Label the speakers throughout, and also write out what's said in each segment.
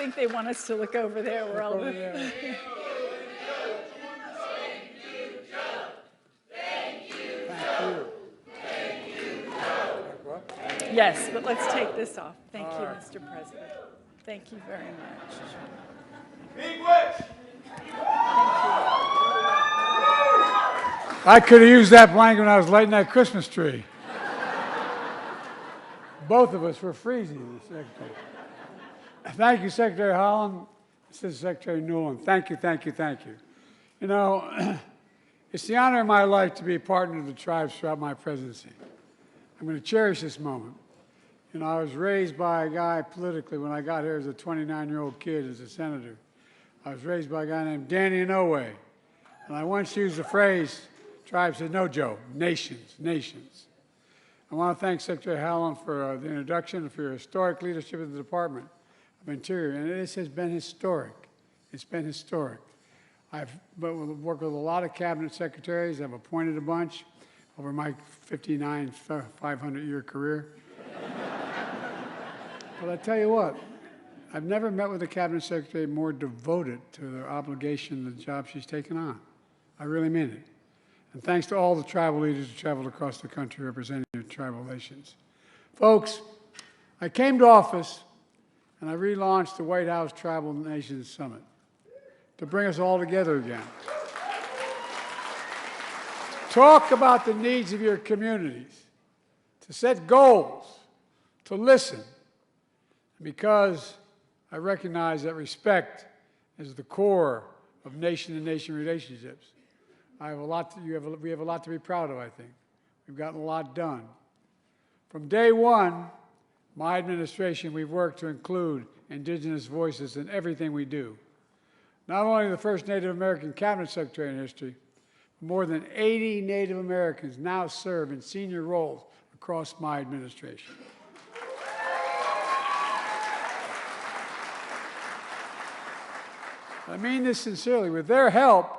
Speaker 1: think they want us to look over there where all the... Yes, but let's take this off. Thank you, Mr. President. Thank you very much. Thank you.
Speaker 2: I could have used that blanket when I was lighting that Christmas tree. Both of us were freezing, Secretary. Thank you, Secretary Holland. This is Secretary Newland. Thank you, thank you, thank you. You know, it's the honor of my life to be a partner of the tribes throughout my presidency. I'm going to cherish this moment. You know, I was raised by a guy politically when I got here as a 29-year-old kid as a senator. I was raised by a guy named Danny Inouye. And I once used the phrase, tribes said, no, Joe, nations, nations. I want to thank Secretary Holland for the introduction and for your historic leadership of the Department of Interior. And this has been historic. It's been historic. I've worked with a lot of cabinet secretaries. I've appointed a bunch over my 59, 500-year career. But I tell you what, I've never met with a cabinet secretary more devoted to their obligation, the job she's taken on. I really mean it. And thanks to all the tribal leaders who traveled across the country representing their tribal nations. Folks, I came to office and I relaunched the White House Tribal Nations Summit to bring us all together again. Talk about the needs of your communities, to set goals, to listen, because I recognize that respect is the core of nation-to-nation relationships. We have a lot to be proud of, I think. We've gotten a lot done. From day one, my administration, we've worked to include indigenous voices in everything we do. Not only the first Native American cabinet secretary in history, but more than 80 Native Americans now serve in senior roles across my administration. I mean this sincerely. With their help,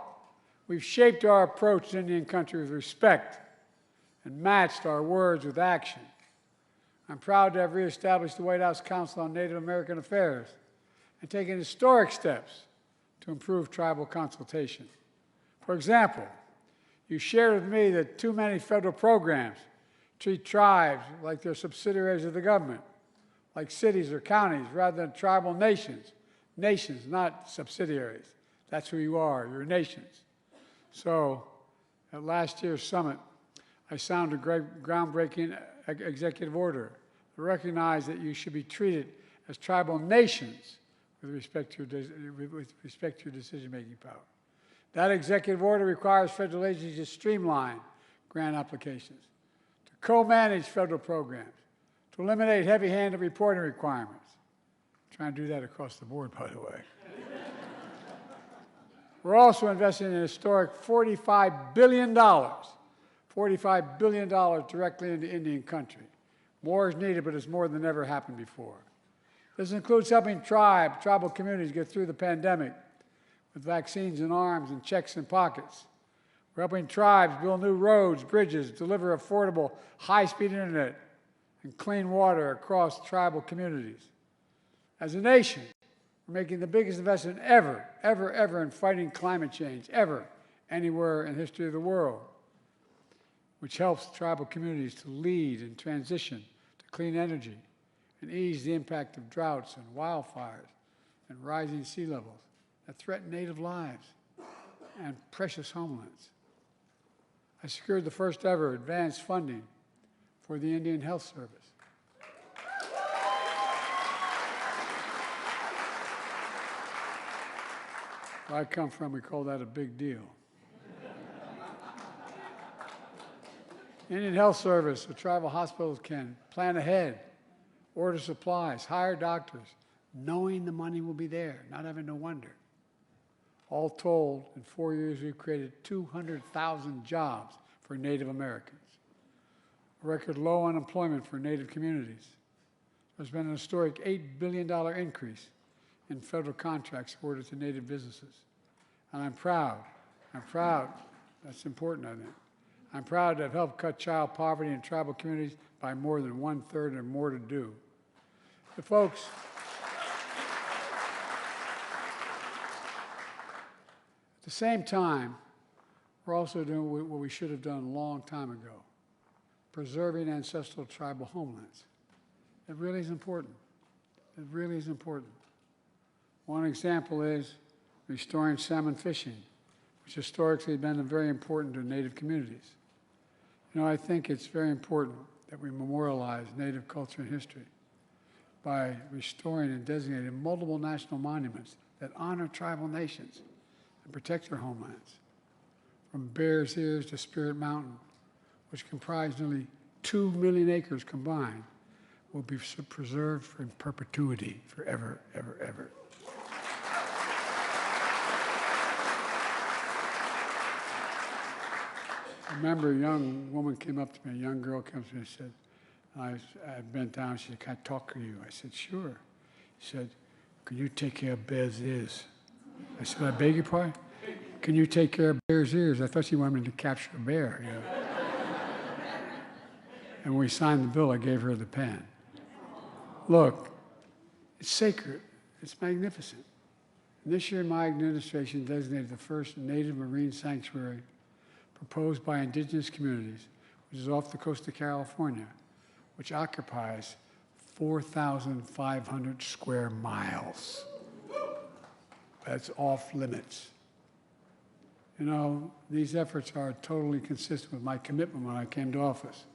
Speaker 2: we've shaped our approach to Indian country with respect and matched our words with action. I'm proud to have reestablished the White House Council on Native American Affairs and taken historic steps to improve tribal consultation. For example, you shared with me that too many federal programs treat tribes like they're subsidiaries of the government, like cities or counties, rather than tribal nations. Nations, not subsidiaries. That's who you are, you're nations. So, at last year's summit, I signed a groundbreaking executive order to recognize that you should be treated as tribal nations with respect to your decision-making power. That executive order requires federal agencies to streamline grant applications, to co-manage federal programs, to eliminate heavy-handed reporting requirements. Trying to do that across the board, by the way. We're also investing in a historic $45 billion directly into Indian country. More is needed, but it's more than ever happened before. This includes helping tribal communities get through the pandemic with vaccines in arms and checks in pockets. We're helping tribes build new roads, bridges, deliver affordable, high-speed internet, and clean water across tribal communities. As a nation, we're making the biggest investment ever in fighting climate change, anywhere in the history of the world, which helps tribal communities to lead in transition to clean energy and ease the impact of droughts and wildfires and rising sea levels that threaten native lives and precious homelands. I secured the first ever advanced funding for the Indian Health Service. Where I come from, we call that a big deal. Indian Health Service, the tribal hospitals can plan ahead, order supplies, hire doctors, knowing the money will be there, not having to wonder. All told, in 4 years, we've created 200,000 jobs for Native Americans. A record low unemployment for Native communities. There's been an historic $8 billion increase in federal contracts awarded to Native businesses. And I'm proud, that's important, I think. I'm proud to have helped cut child poverty in tribal communities by more than 1/3 and more to do. The folks, the same time, we're also doing what we should have done a long time ago, preserving ancestral tribal homelands. It really is important. It really is important. One example is restoring salmon fishing, which historically has been very important to Native communities. You know, I think it's very important that we memorialize Native culture and history by restoring and designating multiple national monuments that honor tribal nations and protect their homelands. From Bears Ears to Spirit Mountain, which comprise nearly 2 million acres combined, will be preserved in perpetuity forever, ever, ever. I remember a young woman came up to me, a young girl comes to me and said, I bent down, she said, "Can I talk to you?" I said, "Sure." She said, "Can you take care of Bears Ears?" I said, "I beg your pardon? Can you take care of Bears Ears?" I thought she wanted me to capture a bear, you know. And when we signed the bill, I gave her the pen. Look, it's sacred. It's magnificent. And this year, my administration designated the first native marine sanctuary proposed by indigenous communities, which is off the coast of California, which occupies 4,500 square miles. That's off limits. You know, these efforts are totally consistent with my commitment when I came to office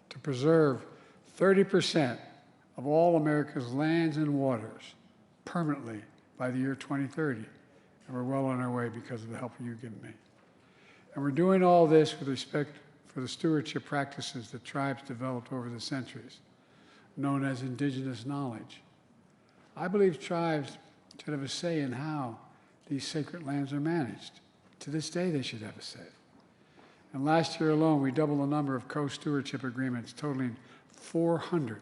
Speaker 2: to preserve 30% of all America's lands and waters permanently by the year 2030. And we're well on our way because of the help you've given me. And we're doing all this with respect for the stewardship practices that tribes developed over the centuries, known as indigenous knowledge. I believe tribes should have a say in how these sacred lands are managed. To this day, they should have a say. And last year alone, we doubled the number of co-stewardship agreements, totaling 400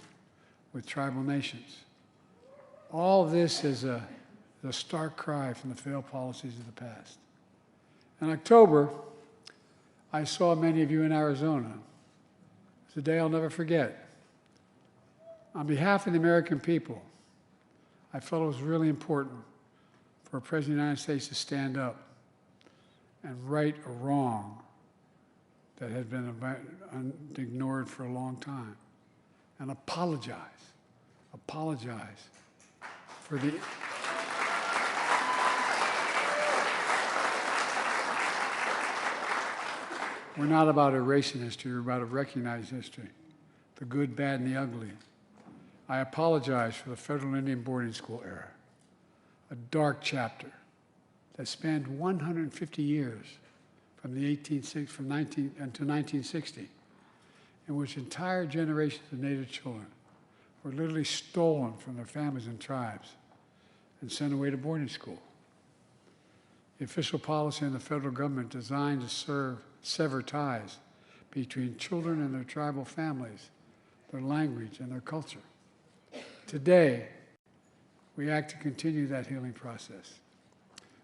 Speaker 2: with tribal nations. All of this is a stark cry from the failed policies of the past. In October, I saw many of you in Arizona. It's a day I'll never forget. On behalf of the American people, I felt it was really important for a President of the United States to stand up and right a wrong that had been ignored for a long time, and apologize for the We're not about erasing history, we're about recognizing history, the good, bad, and the ugly. I apologize for the Federal Indian Boarding School era, a dark chapter that spanned 150 years from the 1960, in which entire generations of Native children were literally stolen from their families and tribes and sent away to boarding school. The official policy in the federal government designed to sever ties between children and their tribal families, their language, and their culture. Today, we act to continue that healing process.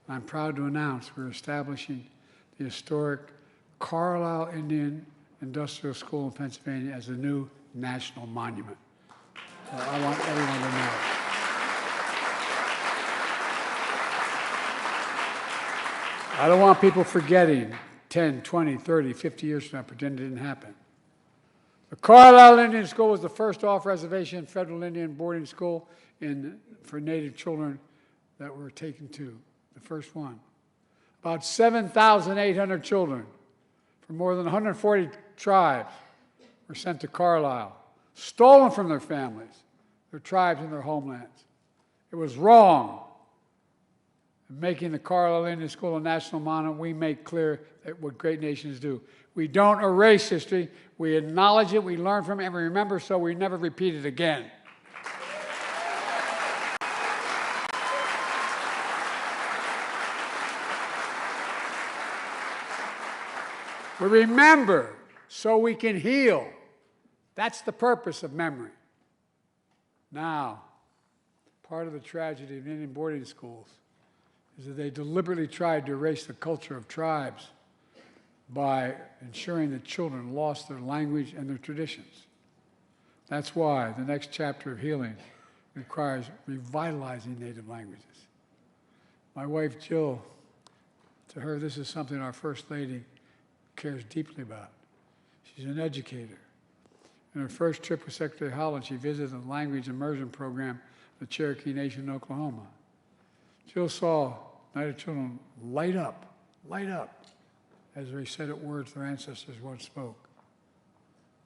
Speaker 2: I'm proud to announce we're establishing the historic Carlisle Indian Industrial School in Pennsylvania as a new national monument. I want everyone to know. I don't want people forgetting 10, 20, 30, 50 years from now, pretend it didn't happen. The Carlisle Indian School was the first off-reservation federal Indian boarding school for Native children that were taken to, the first one. About 7,800 children from more than 140 tribes were sent to Carlisle, stolen from their families, their tribes, and their homelands. It was wrong. In making the Carlisle Indian School a national monument, we make clear that what great nations do. We don't erase history, we acknowledge it, we learn from it, and we remember so we never repeat it again. We remember so we can heal. That's the purpose of memory. Now, part of the tragedy of Indian boarding schools is that they deliberately tried to erase the culture of tribes by ensuring that children lost their language and their traditions. That's why the next chapter of healing requires revitalizing Native languages. My wife, Jill, To her, this is something our First Lady cares deeply about. She's an educator. In her first trip with Secretary Holland, she visited the language immersion program of the Cherokee Nation in Oklahoma. Jill saw Native children light up, as they recited words their ancestors once spoke.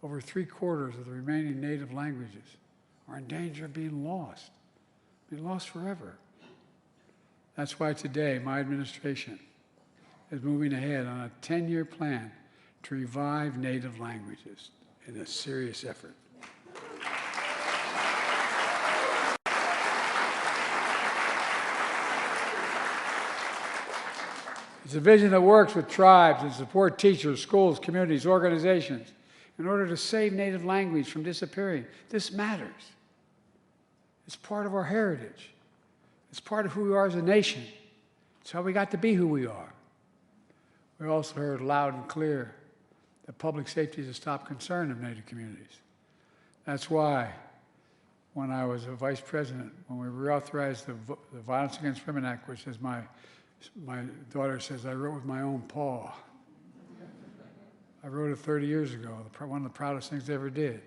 Speaker 2: Over 3/4 of the remaining native languages are in danger of being lost forever. That's why today my administration is moving ahead on a 10-year plan to revive native languages in a serious effort. It's a vision that works with tribes and support teachers, schools, communities, organizations in order to save native language from disappearing. This matters. It's part of our heritage. It's part of who we are as a nation. It's how we got to be who we are. We also heard loud and clear that public safety is a top concern of Native communities. That's why when I was a vice president, when we reauthorized the Violence Against Women Act, which as my daughter says, I wrote with my own paw. I wrote it 30 years ago, one of the proudest things I ever did.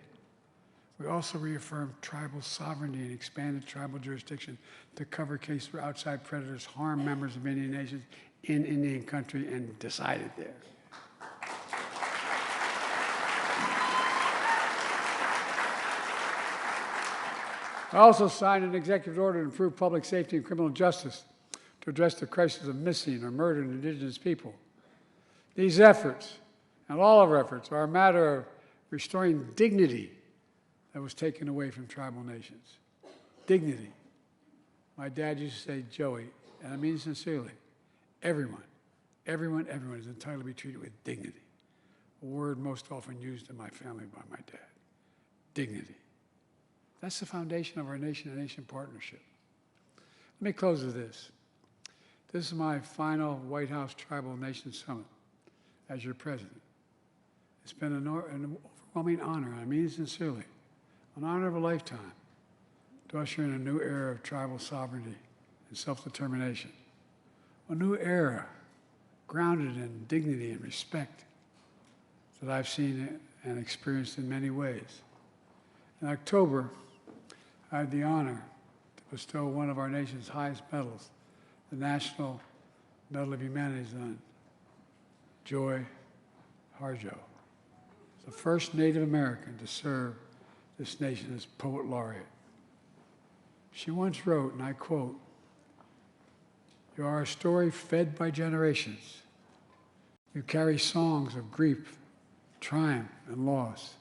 Speaker 2: We also reaffirmed tribal sovereignty and expanded tribal jurisdiction to cover cases where outside predators harm members of Indian nations in Indian country and decided there. I also signed an executive order to improve public safety and criminal justice to address the crisis of missing or murdered indigenous people. These efforts, and all of our efforts, are a matter of restoring dignity that was taken away from tribal nations. Dignity. My dad used to say, Joey, and I mean sincerely, everyone is entitled to be treated with dignity. A word most often used in my family by my dad. Dignity. That's the foundation of our nation-to-nation partnership. Let me close with this. This is my final White House Tribal Nation Summit as your president. It's been an overwhelming honor, and I mean it sincerely, an honor of a lifetime to usher in a new era of tribal sovereignty and self-determination. A new era grounded in dignity and respect that I've seen and experienced in many ways. In October, I had the honor to bestow one of our nation's highest medals, the National Medal of Humanities, on Joy Harjo, the first Native American to serve this nation as Poet Laureate. She once wrote, and I quote, "You are a story fed by generations. You carry songs of grief, triumph, and loss.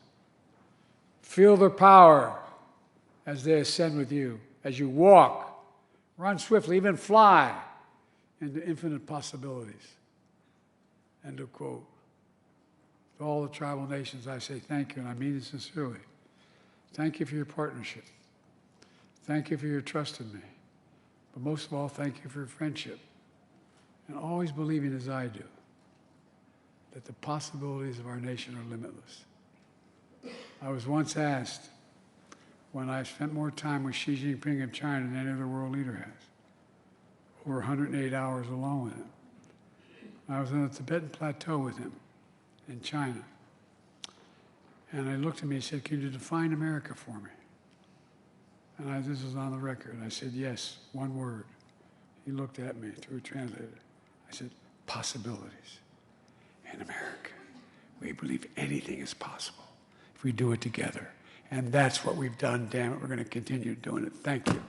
Speaker 2: Feel their power as they ascend with you, as you walk, run swiftly, even fly into infinite possibilities." End of quote. To all the tribal nations, I say thank you, and I mean it sincerely. Thank you for your partnership. Thank you for your trust in me. But most of all, thank you for your friendship. And always believing, as I do, that the possibilities of our nation are limitless. I was once asked when I spent more time with Xi Jinping of China than any other world leader has, over 108 hours alone with him. I was on the Tibetan Plateau with him in China. And he looked at me and said, "Can you define America for me?" And this is on the record. I said, "Yes, one word." He looked at me through a translator. I said, "Possibilities." In America, we believe anything is possible if we do it together. And that's what we've done. Damn it, we're going to continue doing it. Thank you.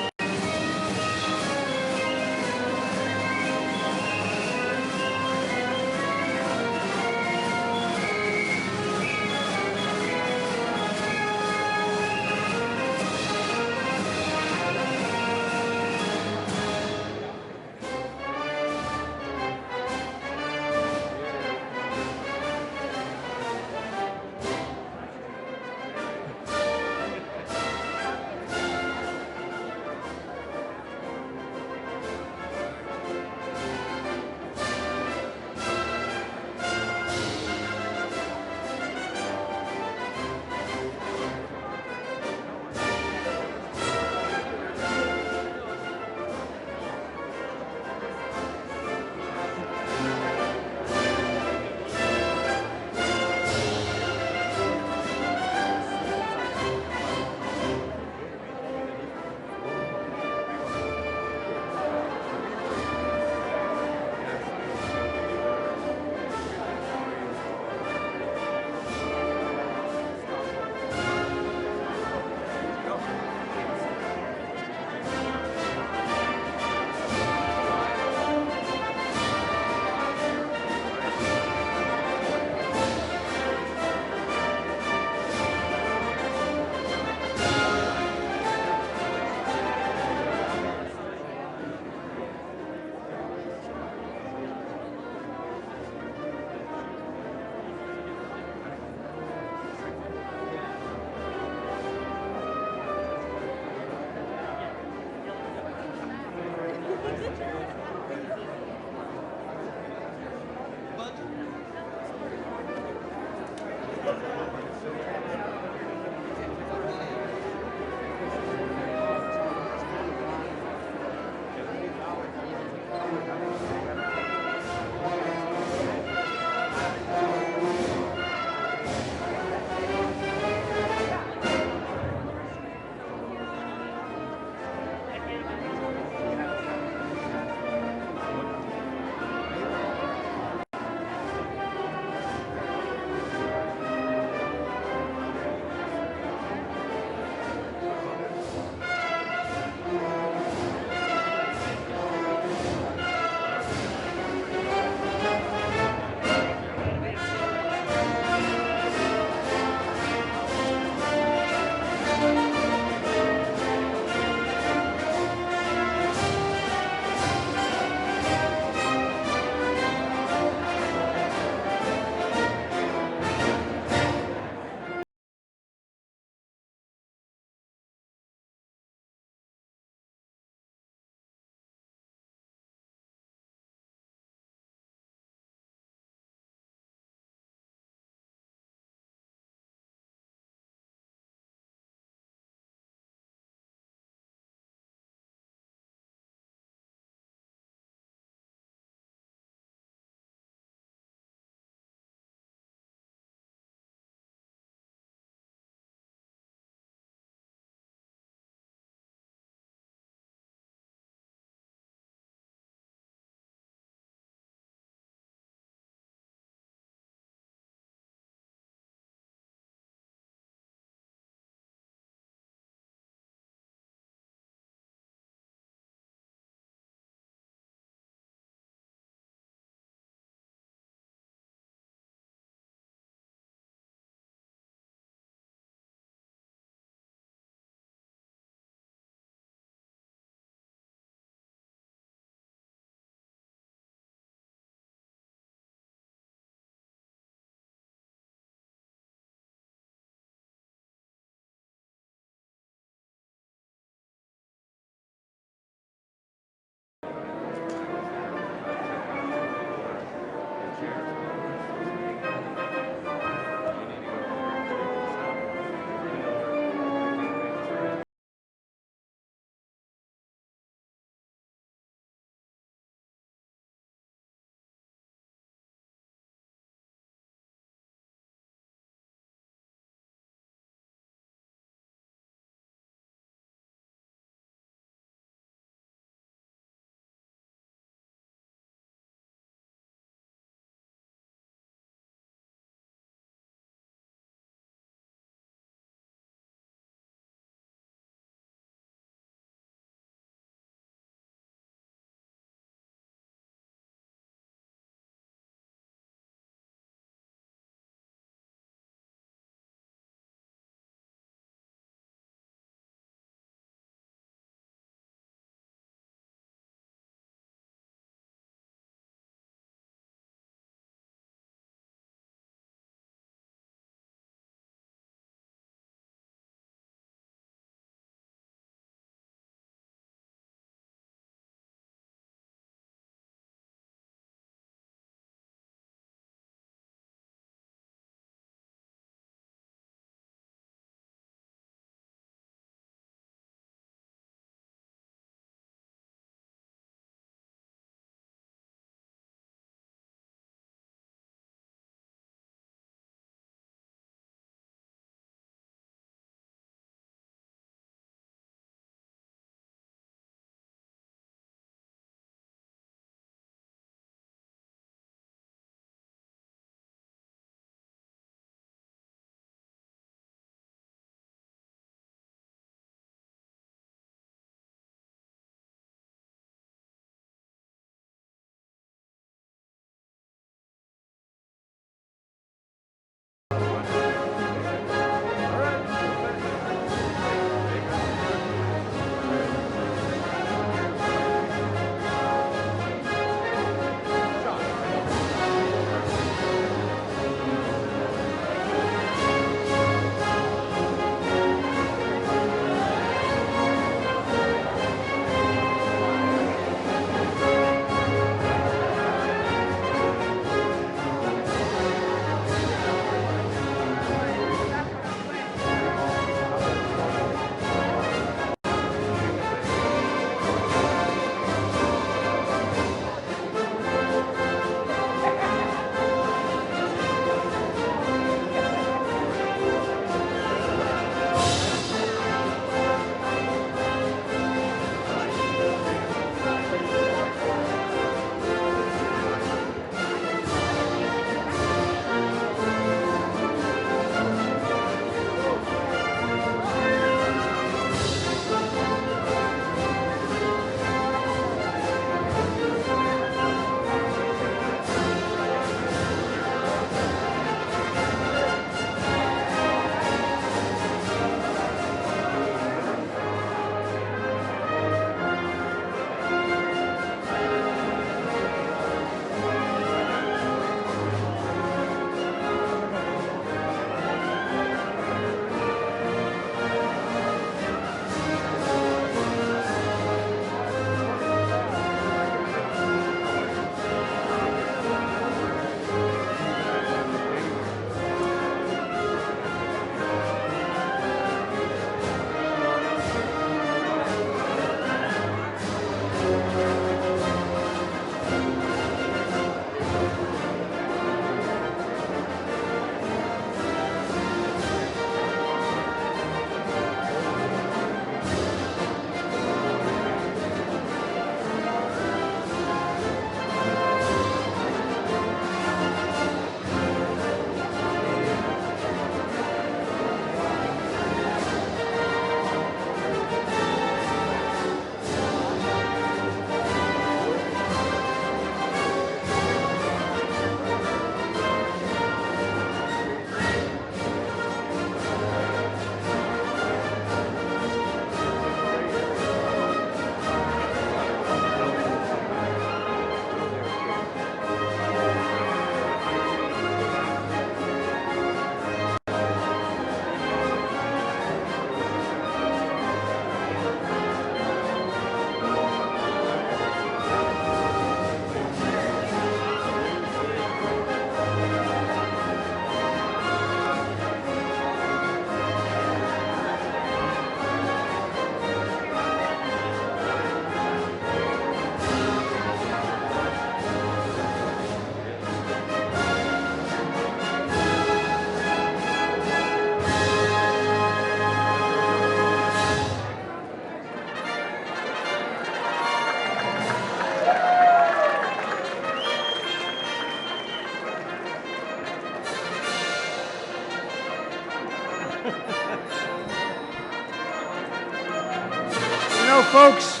Speaker 2: Folks,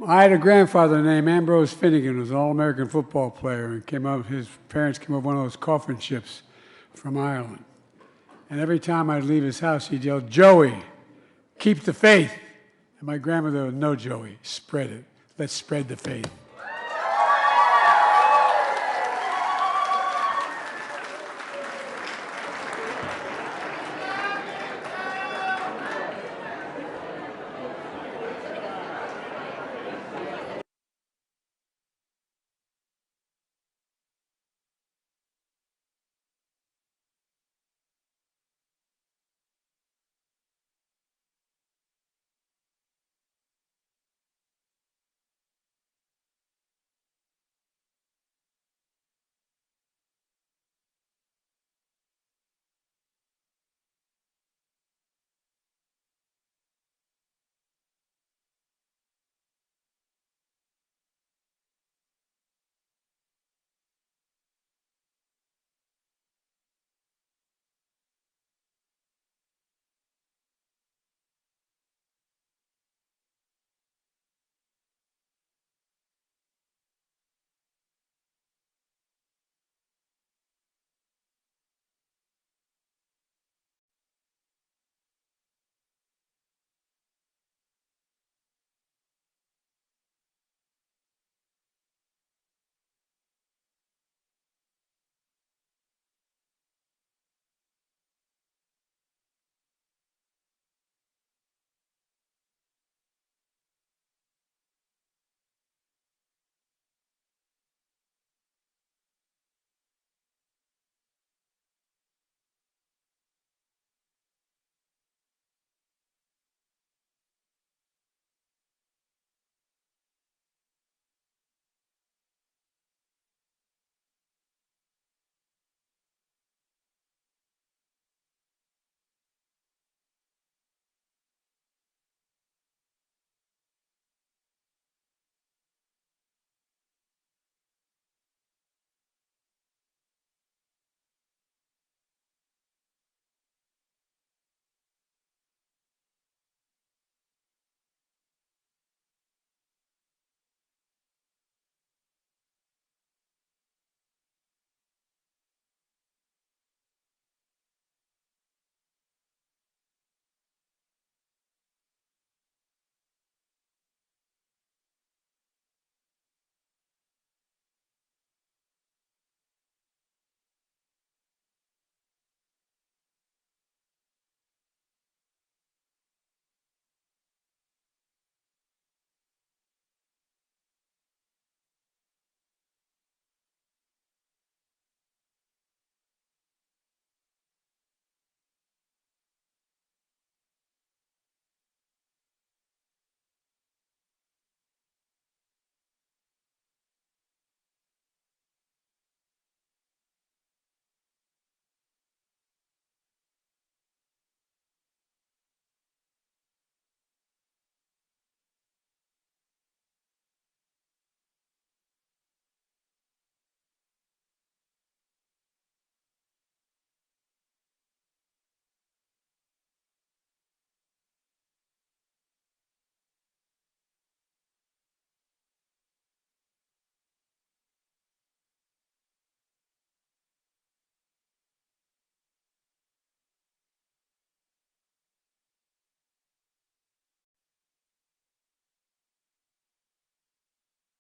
Speaker 2: I had a grandfather named Ambrose Finnegan, who was an All-American football player, and his parents came over one of those coffin ships from Ireland. And every time I'd leave his house, he'd yell, "Joey, keep the faith." And my grandmother would, "No, Joey, spread it. Let's spread the faith."